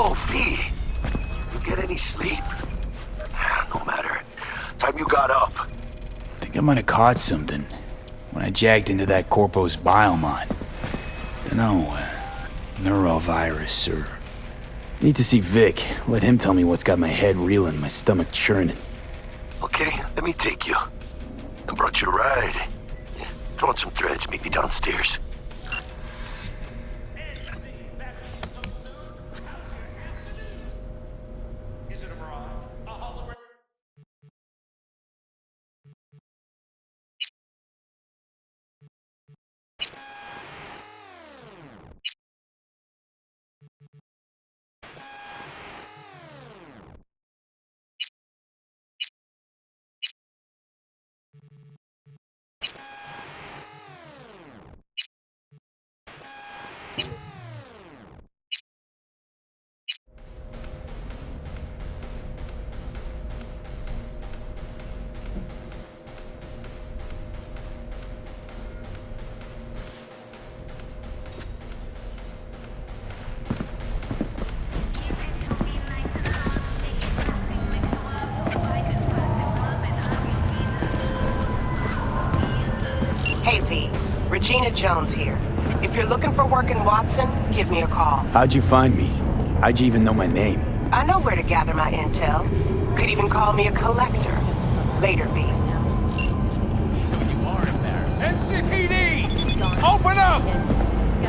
Yo, V, you get any sleep? No matter. Time you got up. I think I might have caught something when I jacked into that Corpo's biomon. Dunno, neurovirus or... Need to see Vic. Let him tell me what's got my head reeling, my stomach churning. Okay, let me take you. I brought you a ride. Yeah, throw on some threads, meet me downstairs. Hey V, Regina Jones here. If you're looking for work in Watson, give me a call. How'd you find me? How'd you even know my name? I know where to gather my intel. Could even call me a collector. Later, V. So you are embarrassed. NCPD! Open up!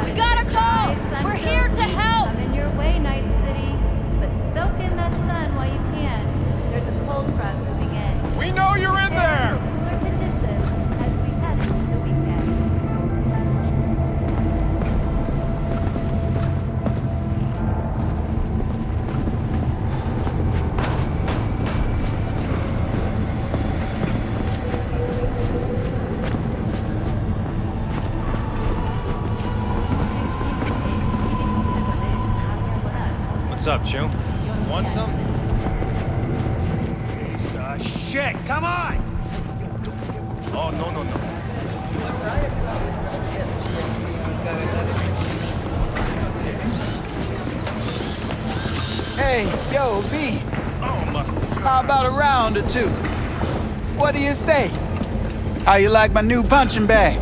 We got a call! We're here to help! I'm in your way, Night City. But soak in that sun while you can. There's a cold front moving in. We know you're in there! Cooler conditions as we head into the weekend. What's up, Chew? Want some? Piece of shit! Come on! Oh, no. Hey, yo, V, Oh, my... how about a round or two? What do you say? How you like my new punching bag?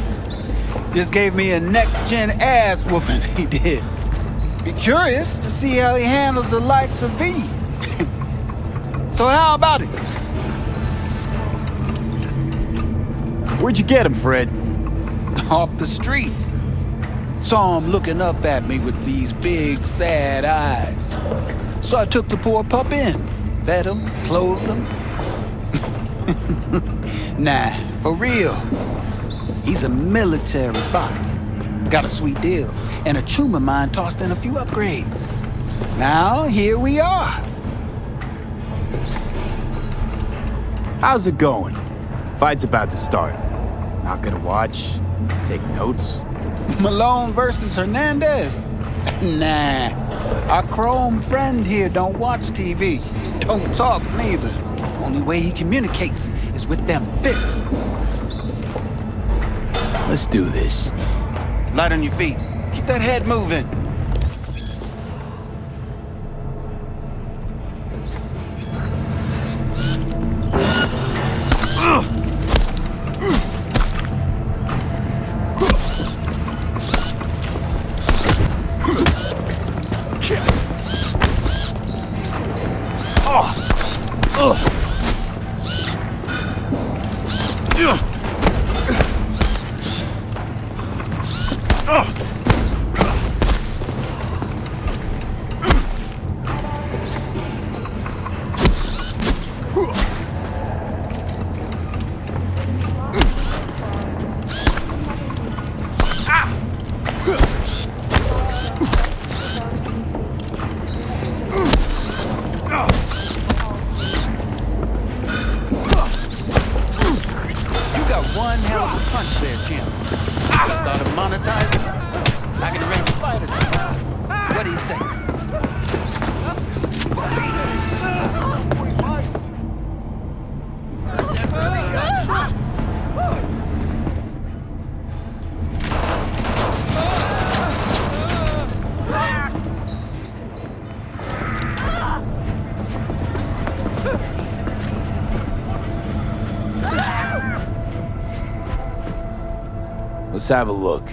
Just gave me a next-gen ass whooping, he did. Be curious to see how he handles the likes of V. So how about it? Where'd you get him, Fred? Off the street. Saw him looking up at me with these big, sad eyes. So I took the poor pup in. Fed him, clothed him. Nah, for real. He's a military bot. Got a sweet deal, and a tumor mine tossed in a few upgrades. Now, here we are. How's it going? Fight's about to start. Not gonna watch? Take notes? Malone versus Hernandez? Nah, our chrome friend here don't watch TV. Don't talk neither. Only way he communicates is with them fists. Let's do this. Light on your feet. Keep that head moving. One hell of a punch there, champ. Thought of monetizing? I can arrange a fight or two. What do you say? Let's have a look.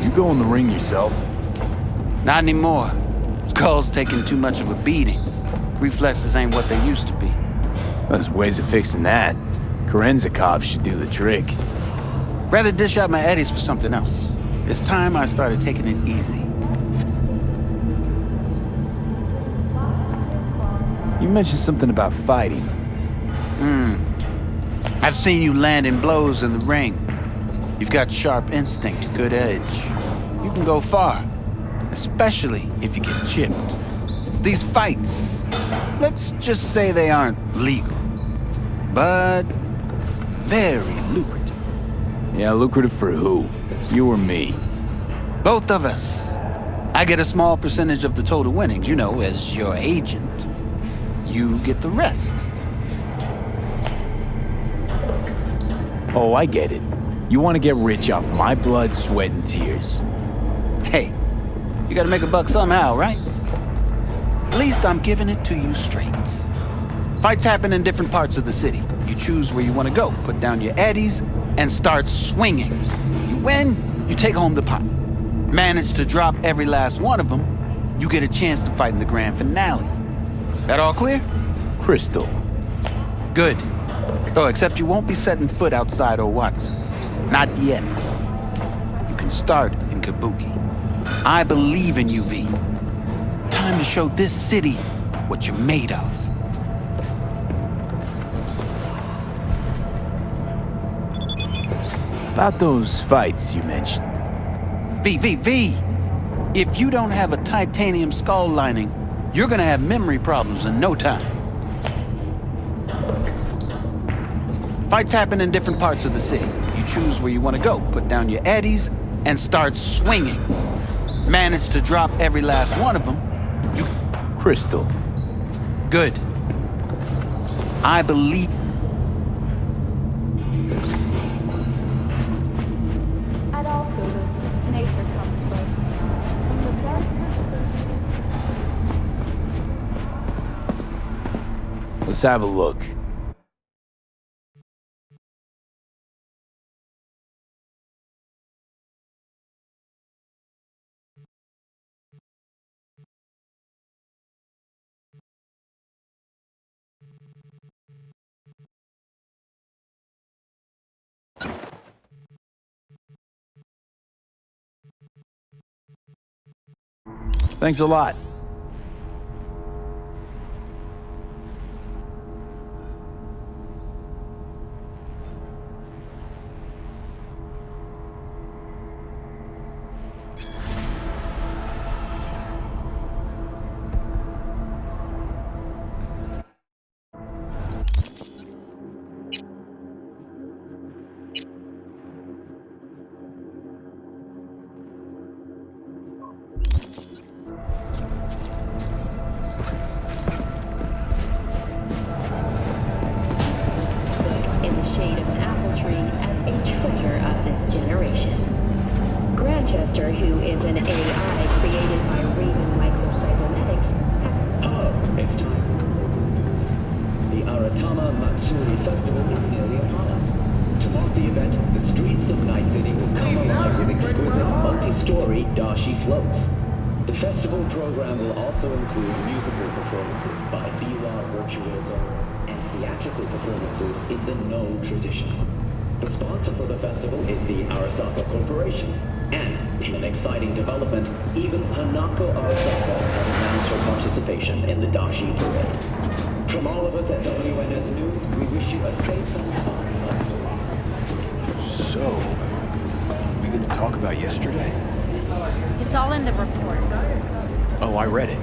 You go in the ring yourself? Not anymore. Skull's taking too much of a beating. Reflexes ain't what they used to be. There's ways of fixing that. Kerenzikov should do the trick. Rather dish out my eddies for something else. It's time I started taking it easy. You mentioned something about fighting. I've seen you landing blows in the ring. You've got sharp instinct, good edge. You can go far, especially if you get chipped. These fights, let's just say they aren't legal, but very lucrative. Yeah, lucrative for who? You or me? Both of us. I get a small percentage of the total winnings, you know, as your agent. You get the rest. Oh, I get it. You want to get rich off my blood, sweat, and tears. Hey, you gotta make a buck somehow, right? At least I'm giving it to you straight. Fights happen in different parts of the city. You choose where you want to go, put down your eddies, and start swinging. You win, you take home the pot. Manage to drop every last one of them, you get a chance to fight in the grand finale. That all clear? Crystal. Good. Oh, except you won't be setting foot outside Watson. Not yet. You can start in Kabuki. I believe in you, V. Time to show this city what you're made of. About those fights you mentioned. V. If you don't have a titanium skull lining, you're gonna have memory problems in no time. Fights happen in different parts of the city. You choose where you want to go, put down your eddies, and start swinging. Manage to drop every last one of them, you... Crystal. Good. I believe... At all foods, nature comes first. From the best perspective. Let's have a look. Thanks a lot. In the shade of an apple tree as a treasure of this generation. Grantchester, who is an AI created by Raven Micro-Cybernetics, It's time. The Aratama Matsuri Festival is nearly upon us. To mark the event, the streets of Night City will come alive with exquisite multi-story dashi floats. The festival program will also include musical performances by biwa virtuoso and theatrical performances in the No tradition. The sponsor for the festival is the Arasaka Corporation, and in a exciting development, even Hanako Arasaka has announced her participation in the Dashi parade. From all of us at WNS News, we wish you a safe and fun Matsuri. So, we gonna talk about yesterday? It's all in the report. Oh, I read it.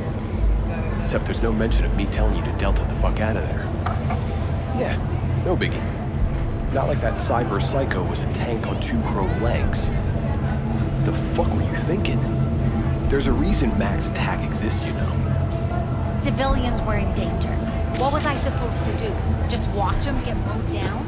Except there's no mention of me telling you to Delta the fuck out of there. Yeah, no biggie. Not like that cyber psycho was a tank on 2 chrome legs. What the fuck were you thinking? There's a reason Max TAC exists, you know. Civilians were in danger. What was I supposed to do? Just watch them get mowed down?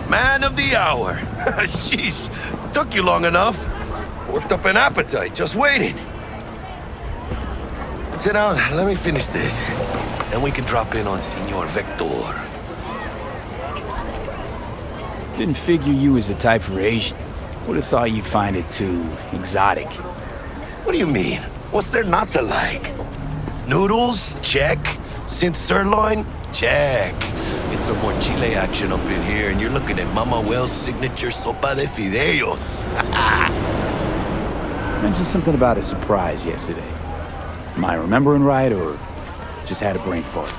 Man of the hour. Jeez, took you long enough. Worked up an appetite, just waiting. Sit down, let me finish this. Then we can drop in on Senor Vector. Didn't figure you was the type for Asian. Would have thought you'd find it too exotic. What do you mean? What's there not to like? Noodles? Check. Synth sirloin? Check. Get some more chile action up in here, and you're looking at Mama Wells' signature sopa de fideos. Mentioned something about a surprise yesterday. Am I remembering right, or just had a brain fart?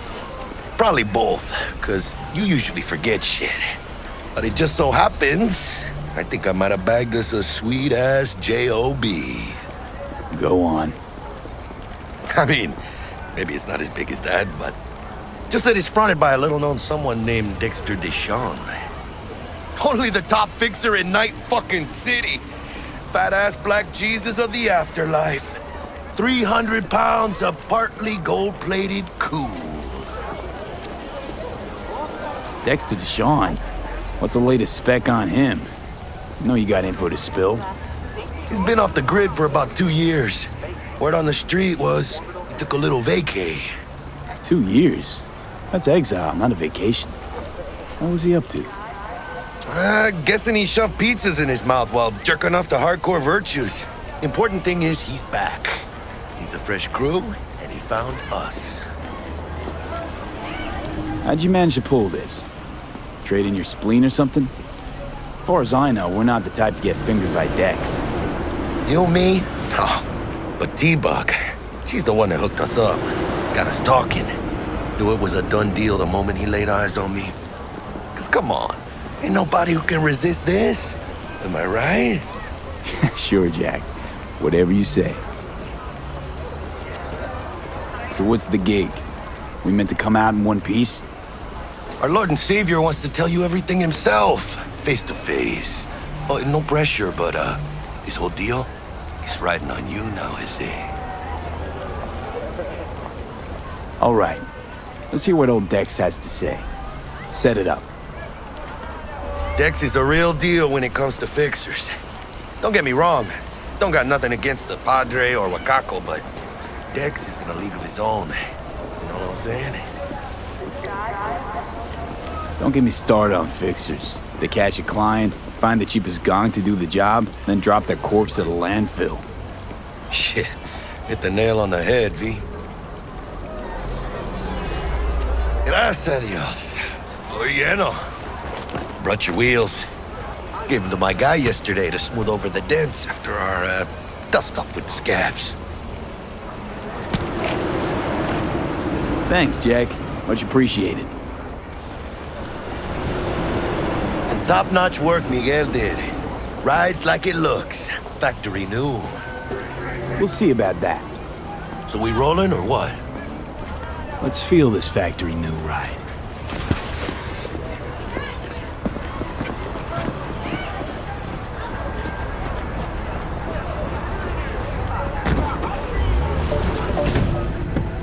Probably both, because you usually forget shit. But it just so happens, I think I might have bagged us a sweet-ass J.O.B. Go on. I mean, maybe it's not as big as that, but just that it's fronted by a little-known someone named Dexter Deshawn. Only the top fixer in Night fucking City. Fat-ass black Jesus of the afterlife. 300 pounds of partly gold-plated cool. Dexter Deshawn? What's the latest spec on him? I know you got info to spill. He's been off the grid for about 2 years. Word on the street was he took a little vacay. 2 years? That's exile, not a vacation. What was he up to? Guessing he shoved pizzas in his mouth while jerking off to hardcore virtues. Important thing is he's back. Needs a fresh crew, and he found us. How'd you manage to pull this? Trade in your spleen or something? As far as I know, we're not the type to get fingered by Dex. You, me? Oh, but T-Bug, she's the one that hooked us up. Got us talking. Knew it was a done deal the moment he laid eyes on me. 'Cause come on, ain't nobody who can resist this. Am I right? Sure, Jack. Whatever you say. So what's the gig? We meant to come out in one piece? Our Lord and Savior wants to tell you everything himself, face to face. Oh, no pressure, but this whole deal is riding on you now, is it? All right. Let's hear what old Dex has to say. Set it up. Dex is a real deal when it comes to fixers. Don't get me wrong. Don't got nothing against the Padre or Wakako, but Dex is in a league of his own. You know what I'm saying? Don't get me started on fixers. They catch a client, find the cheapest gong to do the job, then drop their corpse at a landfill. Shit. Hit the nail on the head, V. Gracias a Dios. Estoy lleno. Brought your wheels. Gave them to my guy yesterday to smooth over the dents after our dust-up with the scabs. Thanks, Jack. Much appreciated. Some top-notch work Miguel did. Rides like it looks. Factory new. We'll see about that. So we rolling or what? Let's feel this factory new ride.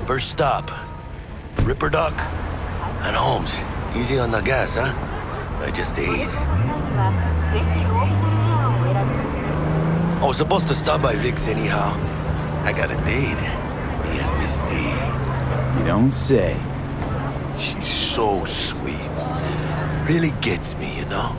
First stop, Ripper Duck and Holmes. Easy on the gas, huh? I just ate. I was supposed to stop by Vic's anyhow. I got a date. Me and Misty. You You don't say. She's so sweet. Really gets me, you know?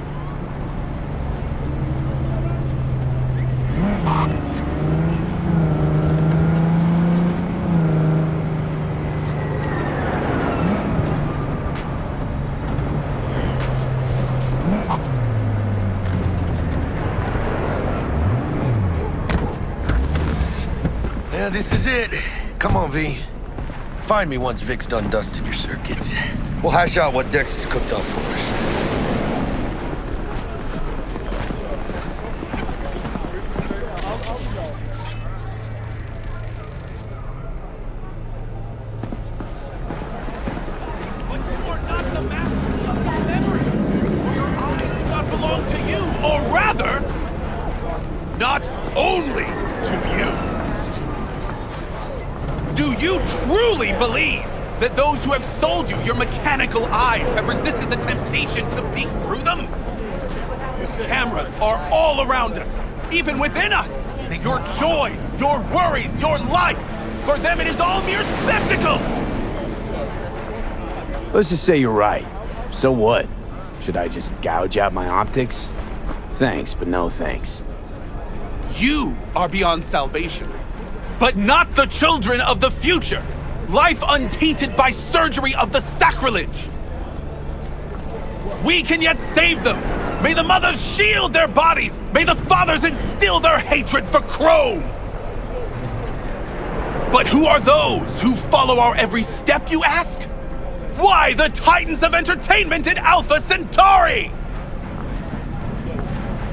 Yeah, this is it. Come on, V. Find me once Vic's done dusting your circuits. We'll hash out what Dex has cooked up for us. But you are not the masters of your memories, for your eyes do not belong to you, or rather, not only to you. Do you truly believe that those who have sold you your mechanical eyes have resisted the temptation to peek through them? Cameras are all around us, even within us. Your joys, your worries, your life, for them it is all mere spectacle. Let's just say you're right. So what? Should I just gouge out my optics? Thanks, but no thanks. You are beyond salvation, but not the children of the future. Life untainted by surgery of the sacrilege. We can yet save them. May the mothers shield their bodies. May the fathers instill their hatred for Chrome. But who are those who follow our every step, you ask? Why, the titans of entertainment in Alpha Centauri!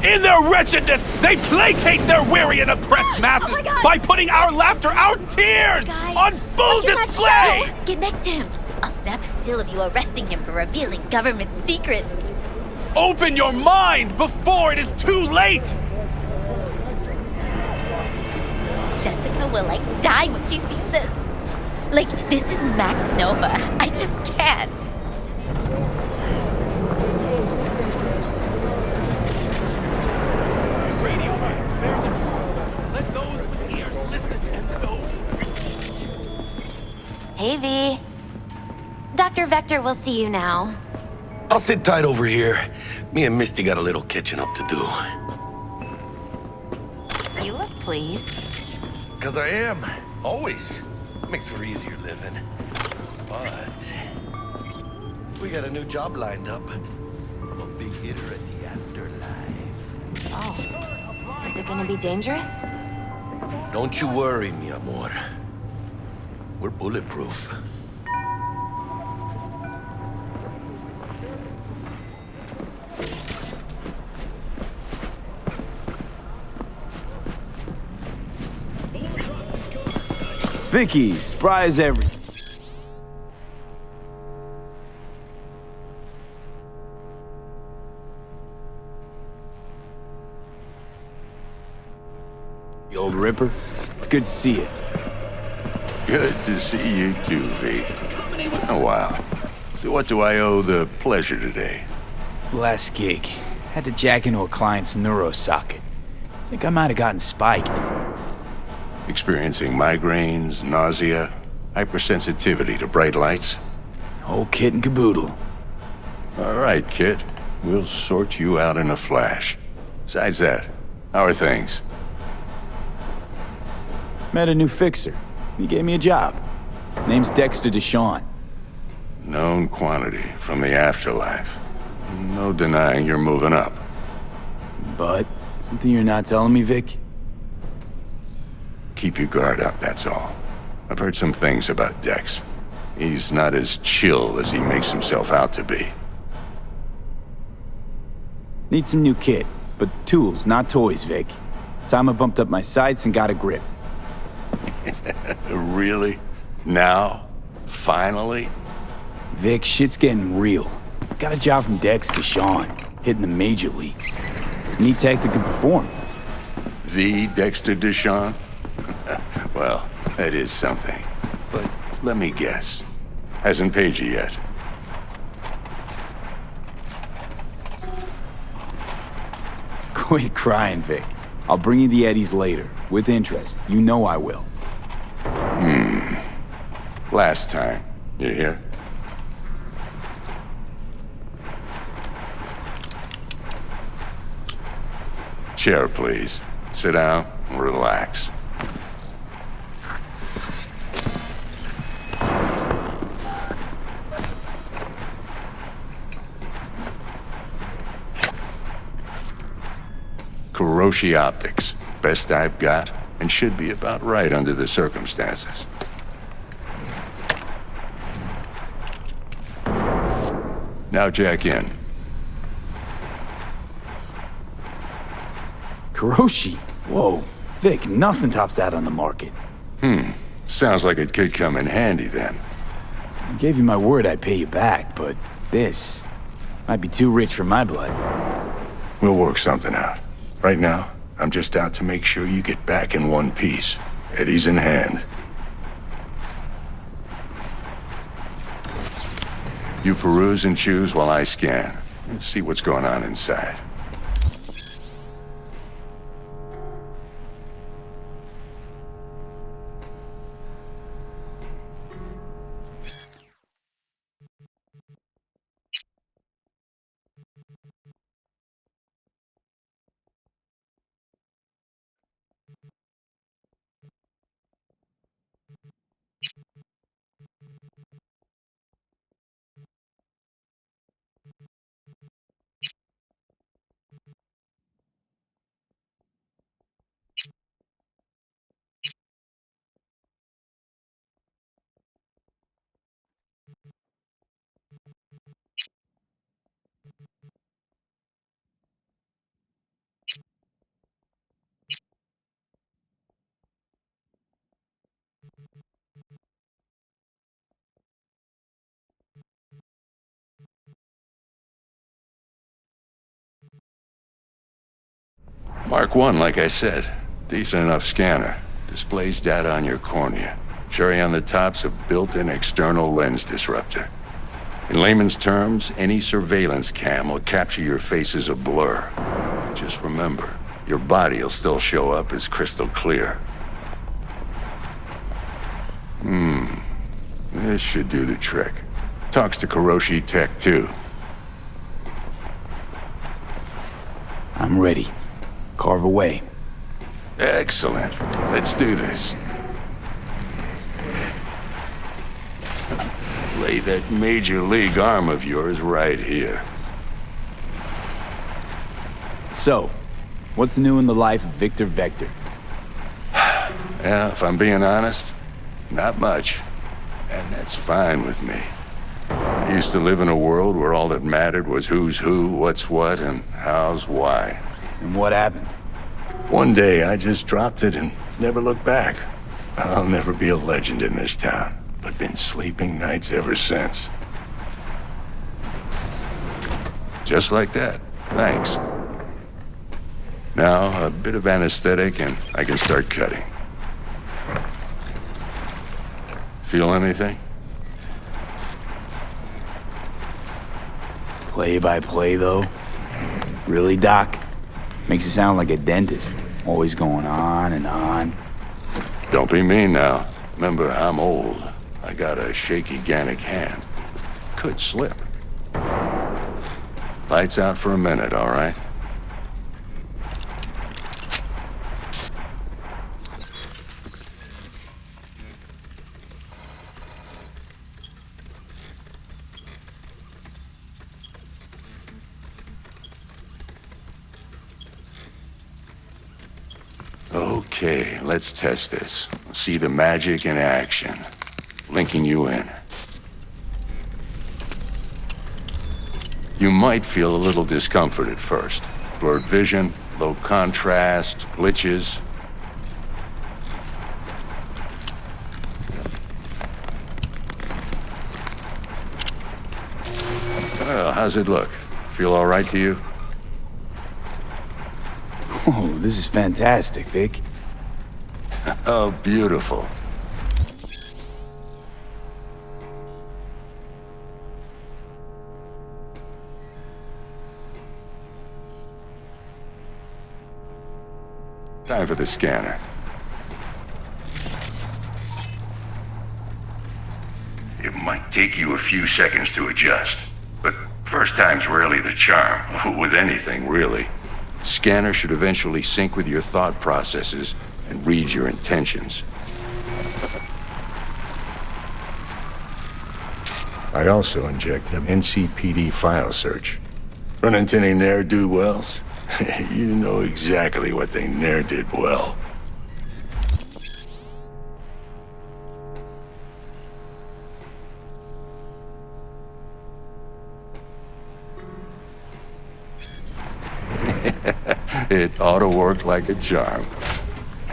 In their wretchedness, they placate their weary and oppressed masses by putting our laughter, our tears, on full display! Get next to him. I'll snap a still of you arresting him for revealing government secrets. Open your mind before it is too late! Jessica will, die when she sees this. This is Max Nova. I just can't. Radio waves bear the truth. Let those with ears listen, and those... Hey, V. Dr. Vector will see you now. I'll sit tight over here. Me and Misty got a little catching up to do. You look pleased. 'Cause I am. Always. Makes for easier living. But we got a new job lined up. From a big hitter at the afterlife. Oh. Is it gonna be dangerous? Don't you worry, mi amor. We're bulletproof. Vicky, spry as ever. The old Ripper, it's good to see you. Good to see you too, V. It's been a while. So what do I owe the pleasure today? Last gig. Had to jack into a client's neuro socket. Think I might have gotten spiked. Experiencing migraines, nausea, hypersensitivity to bright lights? Whole kit and caboodle. All right, kid. We'll sort you out in a flash. Besides that, how are things? Met a new fixer. He gave me a job. Name's Dexter Deshawn. Known quantity from the afterlife. No denying you're moving up. But something you're not telling me, Vic? Keep your guard up, that's all. I've heard some things about Dex. He's not as chill as he makes himself out to be. Need some new kit, but tools, not toys, Vic. Time I bumped up my sights and got a grip. Really? Now? Finally? Vic, shit's getting real. Got a job from Dex to Sean, hitting the major leagues. Need tech that can perform. The Dexter Deshawn? Well, that is something. But let me guess. Hasn't paid you yet. Quit crying, Vic. I'll bring you the eddies later, with interest. You know I will. Last time. You hear? Chair, please. Sit down and relax. Kuroshi Optics. Best I've got, and should be about right under the circumstances. Now jack in. Kuroshi? Whoa. Vic, nothing tops that on the market. Sounds like it could come in handy then. I gave you my word I'd pay you back, but this might be too rich for my blood. We'll work something out. Right now, I'm just out to make sure you get back in one piece. Eddie's in hand. You peruse and choose while I scan. See what's going on inside. Mark 1, like I said. Decent enough scanner. Displays data on your cornea. Cherry on the top's a built-in external lens disruptor. In layman's terms, any surveillance cam will capture your face as a blur. Just remember, your body'll still show up as crystal clear. This should do the trick. Talks to Kuroshi Tech, too. I'm ready. Carve away. Excellent. Let's do this. Lay that major league arm of yours right here. So, what's new in the life of Victor Vector? Yeah, if I'm being honest, not much. And that's fine with me. I used to live in a world where all that mattered was who's who, what's what, and how's why. And what happened? One day, I just dropped it and never looked back. I'll never be a legend in this town, but been sleeping nights ever since. Just like that. Thanks. Now, a bit of anesthetic and I can start cutting. Feel anything? Play by play, though? Really, Doc? Makes it sound like a dentist. Always going on and on. Don't be mean now. Remember, I'm old. I got a shaky Gannic hand. Could slip. Lights out for a minute, all right? Okay, let's test this. See the magic in action. Linking you in. You might feel a little discomfort at first. Blurred vision, low contrast, glitches. Well, how's it look? Feel all right to you? Oh, this is fantastic, Vic. Oh, beautiful. Time for the scanner. It might take you a few seconds to adjust, but first time's rarely the charm, with anything, really. Scanner should eventually sync with your thought processes and read your intentions. I also injected an NCPD file search. Run into any ne'er-do-wells? You know exactly what they ne'er did well. It ought to work like a charm.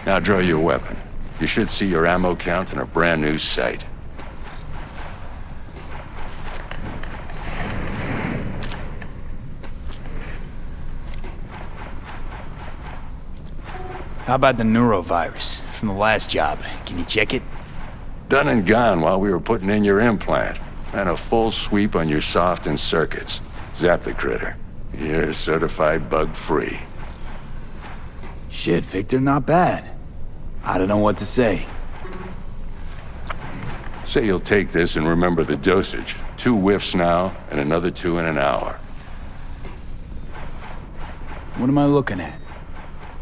Now draw your weapon. You should see your ammo count in a brand new sight. How about the neurovirus from the last job? Can you check it? Done and gone while we were putting in your implant. And a full sweep on your soft and circuits. Zap the critter. You're certified bug-free. Shit, Victor, not bad. I don't know what to say. Say you'll take this and remember the dosage. 2 whiffs now, and another 2 in an hour. What am I looking at?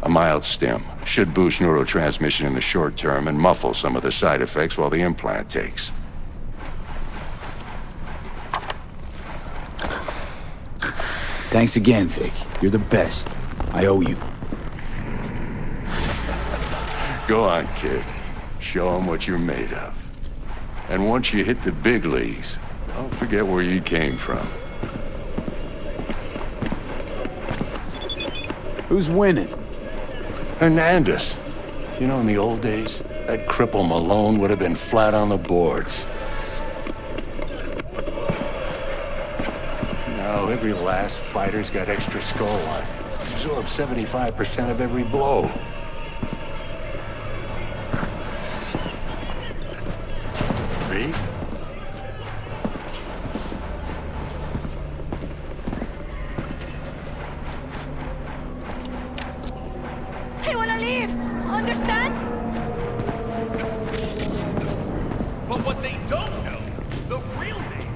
A mild stim. Should boost neurotransmission in the short term and muffle some of the side effects while the implant takes. Thanks again, Vic. You're the best. I owe you. Go on, kid. Show them what you're made of. And once you hit the big leagues, don't forget where you came from. Who's winning? Hernandez. You know, in the old days, that cripple Malone would have been flat on the boards. Now every last fighter's got extra skull on. Absorbs 75% of every blow. Read? I wanna leave! Understand? But what they don't know, the real name.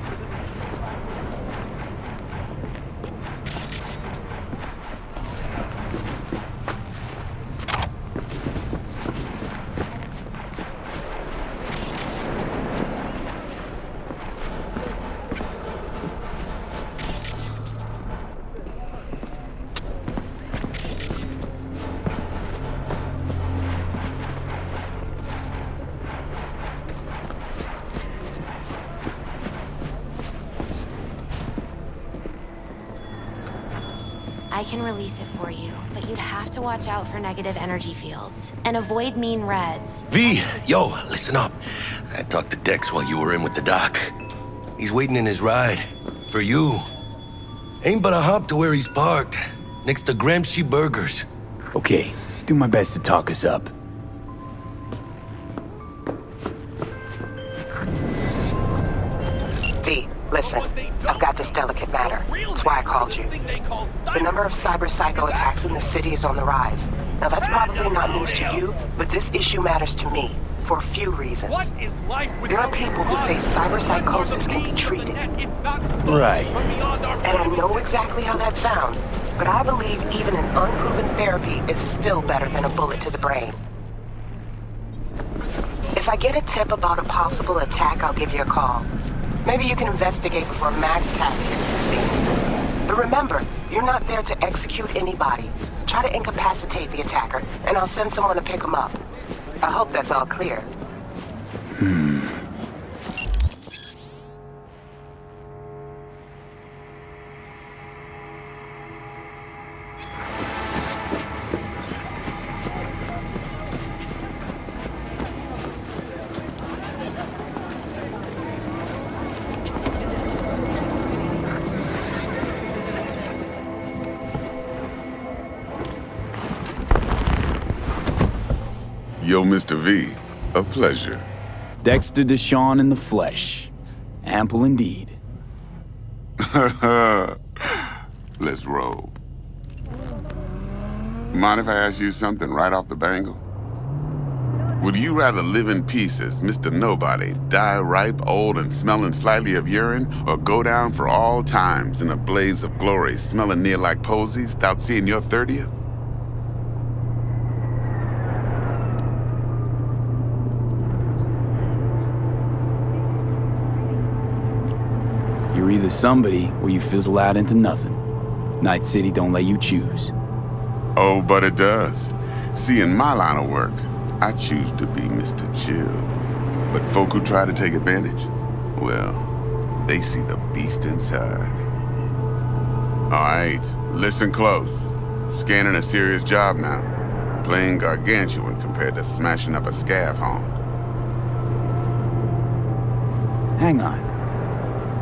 I can release it for you, but you'd have to watch out for negative energy fields and avoid mean reds. V, yo, listen up. I talked to Dex while you were in with the doc. He's waiting in his ride. For you. Ain't but a hop to where he's parked. Next to Gramsci Burgers. Okay, do my best to talk us up. V, listen. I've got this delicate matter. That's why I called you. The number of cyber psycho attacks in the city is on the rise. Now that's probably not news to you, but this issue matters to me. For a few reasons. There are people who say cyber psychosis can be treated. Right. And I know exactly how that sounds, but I believe even an unproven therapy is still better than a bullet to the brain. If I get a tip about a possible attack, I'll give you a call. Maybe you can investigate before Max Tack hits the scene. But remember, you're not there to execute anybody. Try to incapacitate the attacker, and I'll send someone to pick him up. I hope that's all clear. Yo, Mr. V, a pleasure. Dexter Deshawn in the flesh. Ample indeed. Let's roll. Mind if I ask you something right off the bangle? Would you rather live in pieces, Mr. Nobody, die ripe, old, and smelling slightly of urine, or go down for all times in a blaze of glory, smelling near like posies, without seeing your 30th? You're either somebody or you fizzle out into nothing. Night City don't let you choose. Oh, but it does. See, in my line of work, I choose to be Mr. Chill. But folk who try to take advantage, well, they see the beast inside. All right, listen close. Scanning a serious job now. Playing gargantuan compared to smashing up a scav haunt. Hang on.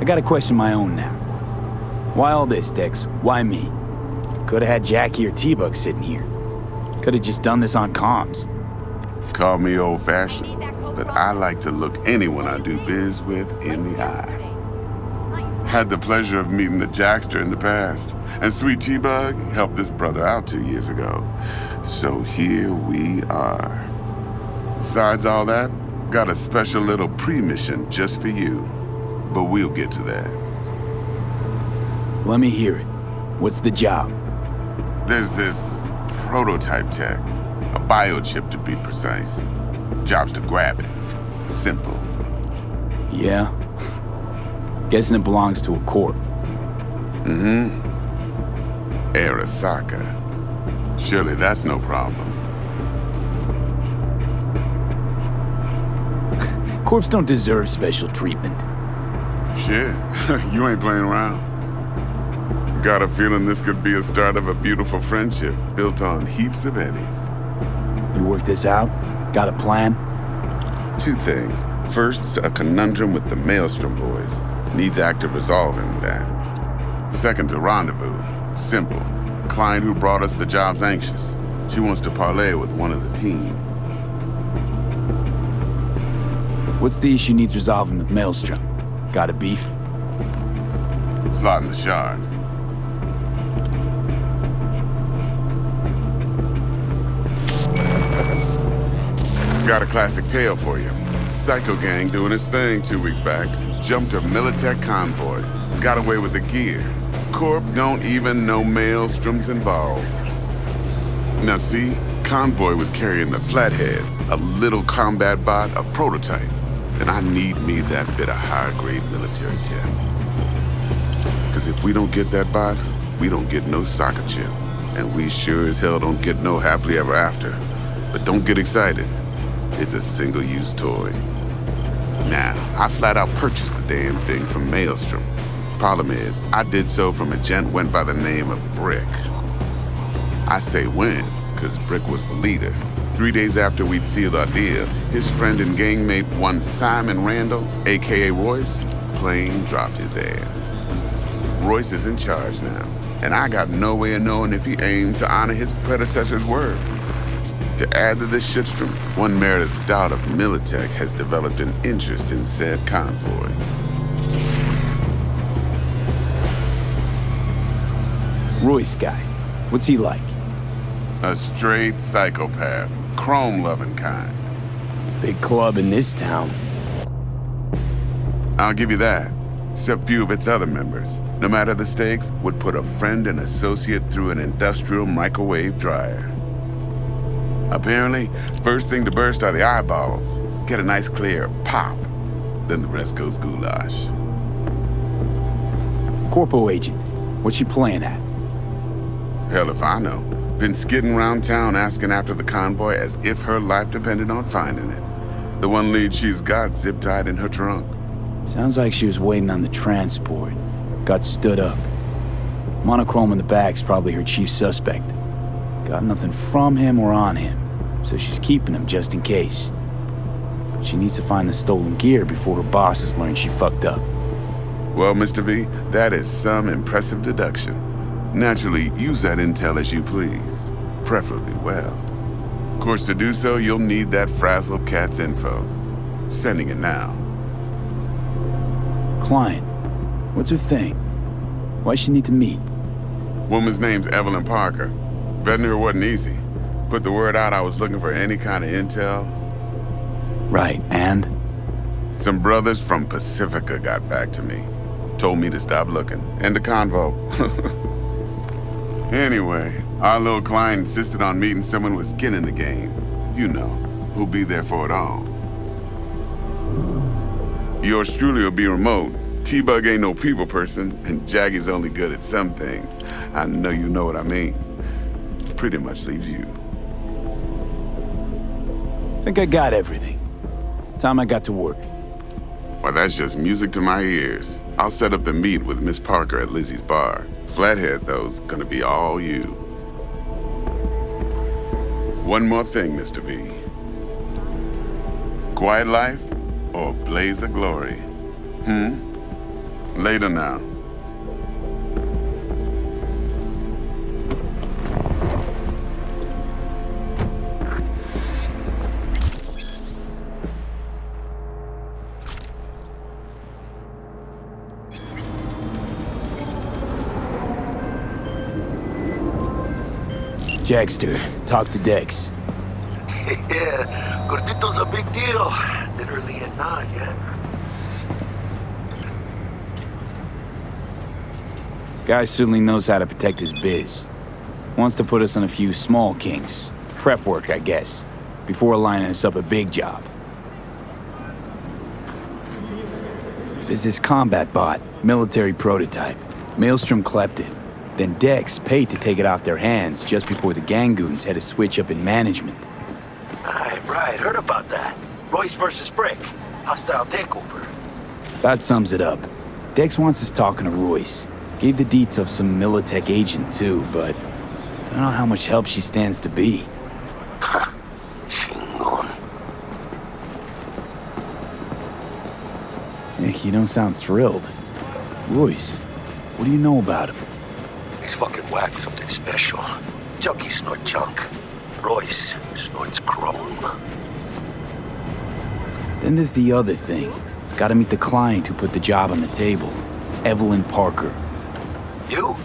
I got a question of my own now. Why all this, Dex? Why me? Could've had Jackie or T-Bug sitting here. Could've just done this on comms. Call me old-fashioned, but I like to look anyone I do biz with in the eye. Had the pleasure of meeting the Jackster in the past, and Sweet T-Bug helped this brother out 2 years ago. So here we are. Besides all that, got a special little pre-mission just for you. But we'll get to that. Let me hear it. What's the job? There's this prototype tech. A biochip to be precise. Job's to grab it. Simple. Yeah? Guessing it belongs to a corp. Mm-hmm. Arasaka. Surely that's no problem. Corps don't deserve special treatment. Shit, you ain't playing around. Got a feeling this could be a start of a beautiful friendship built on heaps of eddies. You work this out? Got a plan? 2 things. First, a conundrum with the Maelstrom boys. Needs active resolving that. Second, a rendezvous. Simple. Client who brought us the job's anxious. She wants to parlay with one of the team. What's the issue needs resolving with Maelstrom? Got a beef? Slot in the shard. Got a classic tale for you. Psycho gang doing its thing 2 weeks back. Jumped a Militech convoy. Got away with the gear. Corp don't even know Maelstrom's involved. Now see, convoy was carrying the Flathead, a little combat bot, a prototype. And I need me that bit of high-grade military tech. Because if we don't get that bot, we don't get no soccer chip. And we sure as hell don't get no happily ever after. But don't get excited. It's a single-use toy. Now, I flat out purchased the damn thing from Maelstrom. Problem is, I did so from a gent went by the name of Brick. I say when, because Brick was the leader. 3 days after we'd sealed our deal, his friend and gangmate, one Simon Randall, aka Royce, plain dropped his ass. Royce is in charge now, and I got no way of knowing if he aims to honor his predecessor's word. To add to this shitstorm, one Meredith Stout of Militech has developed an interest in said convoy. Royce guy. What's he like? A straight psychopath. Chrome-loving kind. Big club in this town. I'll give you that. Except few of its other members, no matter the stakes, would put a friend and associate through an industrial microwave dryer. Apparently, first thing to burst are the eyeballs. Get a nice clear pop. Then the rest goes goulash. Corpo agent. What's she playing at? Hell if I know. Been skidding around town asking after the convoy as if her life depended on finding it. The one lead she's got zip-tied in her trunk. Sounds like she was waiting on the transport. Got stood up. Monochrome in the back's probably her chief suspect. Got nothing from him or on him, so she's keeping him just in case. But she needs to find the stolen gear before her bosses learn she fucked up. Well, Mr. V, that is some impressive deduction. Naturally, use that intel as you please, preferably well. Of course, to do so, you'll need that frazzled cat's info. Sending it now. Client. What's her thing? Why she need to meet? Woman's name's Evelyn Parker. Vetting her wasn't easy. Put the word out I was looking for any kind of intel. Right, and? Some brothers from Pacifica got back to me. Told me to stop looking. End of convo. Anyway, our little client insisted on meeting someone with skin in the game. You know, who'll be there for it all. Yours truly will be remote. T-Bug ain't no people person, and Jaggy's only good at some things. I know you know what I mean. Pretty much leaves you. Think I got everything. Time I got to work. Well, that's just music to my ears. I'll set up the meet with Miss Parker at Lizzie's bar. Flathead, though's gonna be all you. One more thing, Mr. V. Quiet life or blaze of glory? Later now. Jackster, talk to Dex. Yeah, Gordito's a big deal. Literally and not, yeah. Guy certainly knows how to protect his biz. Wants to put us on a few small kinks. Prep work, I guess. Before lining us up a big job. There's this combat bot, military prototype. Maelstrom clept it. Then Dex paid to take it off their hands just before the Gangoons had a switch up in management. Right, heard about that. Royce versus Brick. Hostile takeover. That sums it up. Dex wants us talking to Royce. Gave the deets of some Militech agent too, but I don't know how much help she stands to be. Chingon. Nick, you don't sound thrilled. Royce, what do you know about him? He's fucking whack, something special. Junkies snort junk. Royce snorts chrome. Then there's the other thing. Gotta meet the client who put the job on the table. Evelyn Parker. You?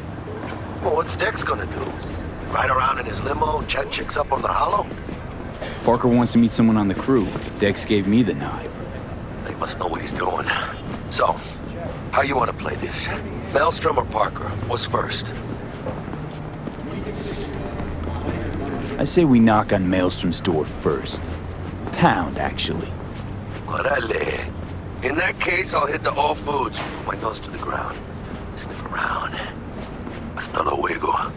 Well, what's Dex gonna do? Ride around in his limo, chat chicks up on the hollow? Parker wants to meet someone on the crew. Dex gave me the nod. He must know what he's doing. So, how you want to play this? Maelstrom or Parker? What's first? I say we knock on Maelstrom's door first. Pound, actually. Orale. In that case, I'll hit the all foods. Put my nose to the ground. Sniff around. Hasta luego.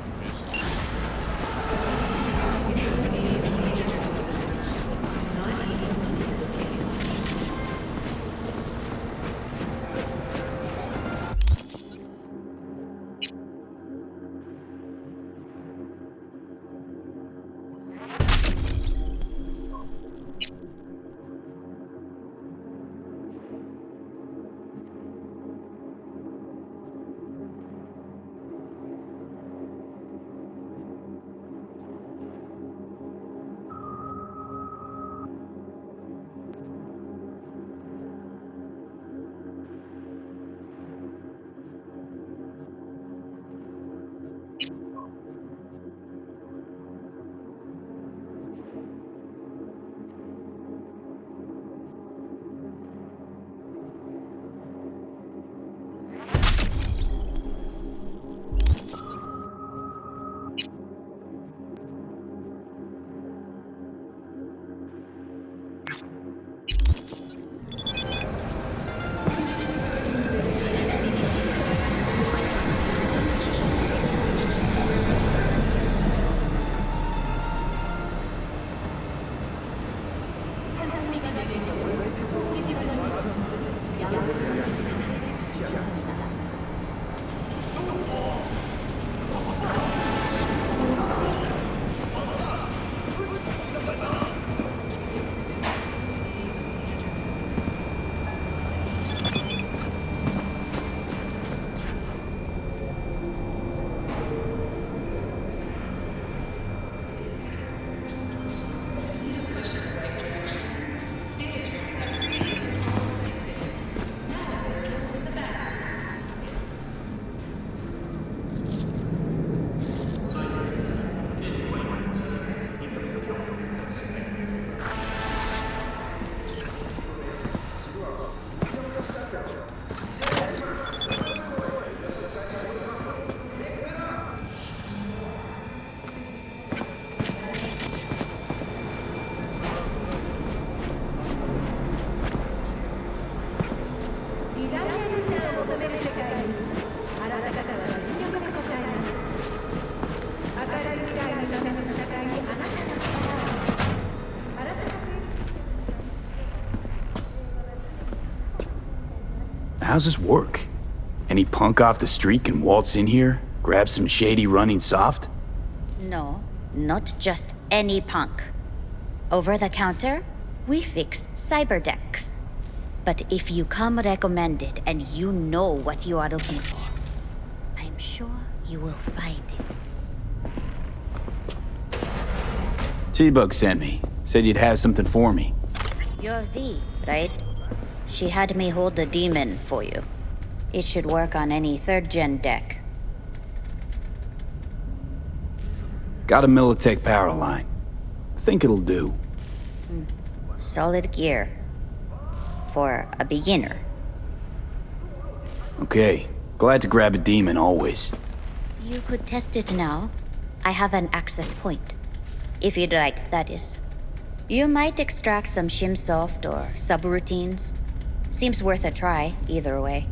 How's this work? Any punk off the street can waltz in here, grab some shady running soft? No, not just any punk. Over the counter, we fix cyber decks. But if you come recommended and you know what you are looking for, I'm sure you will find it. T-Bug sent me. Said you'd have something for me. You're V, right? She had me hold the demon for you. It should work on any 3rd-gen deck. Got a Militech power line. Think it'll do. Solid gear. For a beginner. Okay. Glad to grab a demon always. You could test it now. I have an access point. If you'd like, that is. You might extract some shimsoft or subroutines. Seems worth a try, either way.